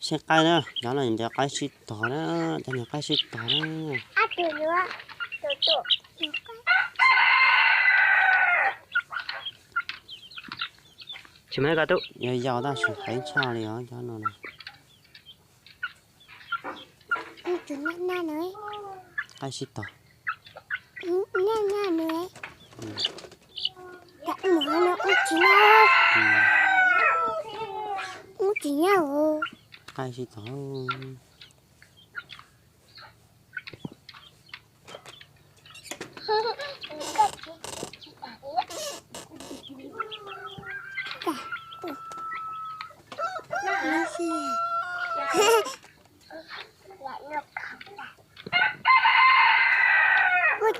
색깔은 나는 이제 가시 더라, 나는 가시 더라. À từ nữa. Từ từ. Chim hết cả tụ. Giờ giờ ta sẽ phải sao đi ở cho nó này. Từ na nữa. 가시 더. Na nữa. Đã mở nó cũng chỉ nào. Cũng chỉ nhau. 가시 더.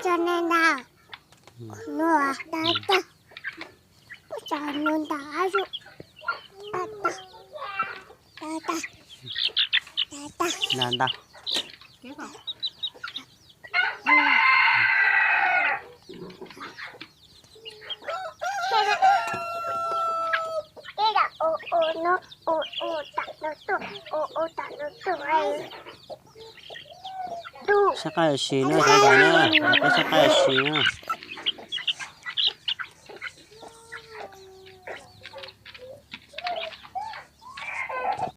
Cho nên nào nửa đá ta cho nên đá rồi đá ta 난다. cái là ô nó ô tặng nó tụi ô tặng nó tụi 색깔 씨는 되잖아. 그 색깔 씨는